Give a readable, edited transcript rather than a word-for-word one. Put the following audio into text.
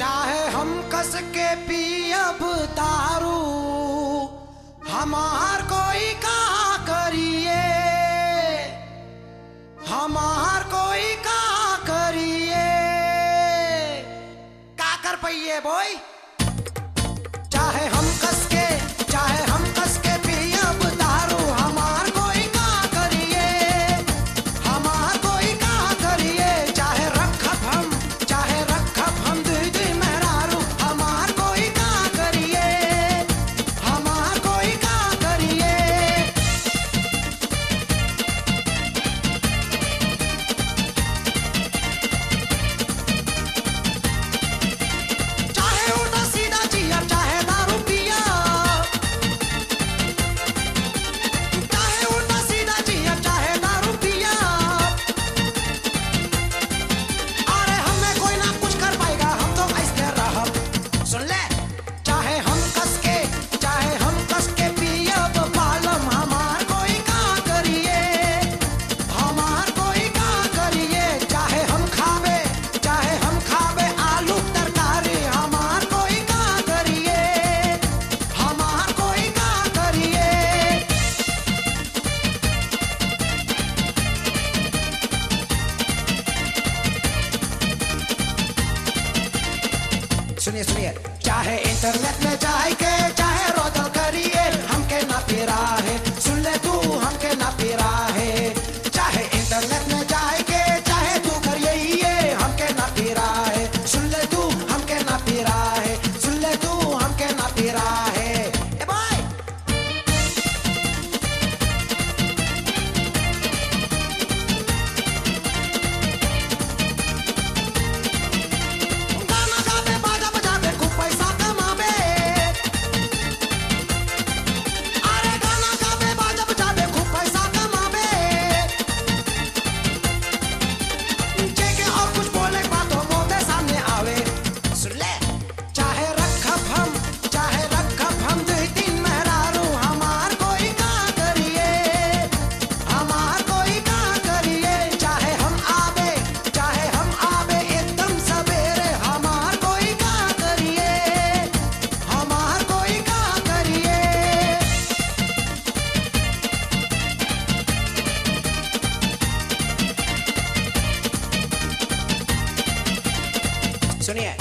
चाहे हम कस के पियब दारू, हमार कोई का करिए, हमार कोई का करिए, का कर पाइए बोई। चाहे हम कस के पियब दारू, हमार कोई का करिए, हमार कोई का करिए। चाहे रखब हम दीदी मेहरारू, हमार कोई का करिए, हमार कोई का करिए। चाहे उल्टा सीधा जिया, चाहे दारू पिया, चाहे उल्टा सीधा जिया, चाहे दारू पिया। अरे हमें कोई ना कुछ कर पाएगा, हम तो ऐसे रहब। सुन ले, चाहे हम कस के पियब बालम, हमार कोई का करिए, हमार कोई का करिए। चाहे हम खावे आलू तरकारी, हमार कोई का करिए, हमार कोई का करिए। सुनिए सुनिए, चाहे इंटरनेट में जाके चाहे रोदल करिए, हमके ना पिरा है। सुन ले तू, हमके ना पिरा है। चाहे इंटरनेट में जाके चाहे तू करिए ये, हमके ना पिरा है। सुन ले तू, हमके ना पिरा है। सुन ले तू, हमके ना पिरा है। ए भाई, गाना गावे बाजा बजावे खूब पैसा कमावे। अरे गाना गावे बाजा बजावे खूब पैसा कमावे। जेके और कुछ बोले बातों मोटे सामने आवे। सुन ले, चाहे रखब हम दुई तीन मेहरारू, हमार कोई का करिए, हमार कोई का करिए। चाहे हम आवे एकदम सवेरे, हमार कोई का करिए, हमार कोई का करिए। सुनिए,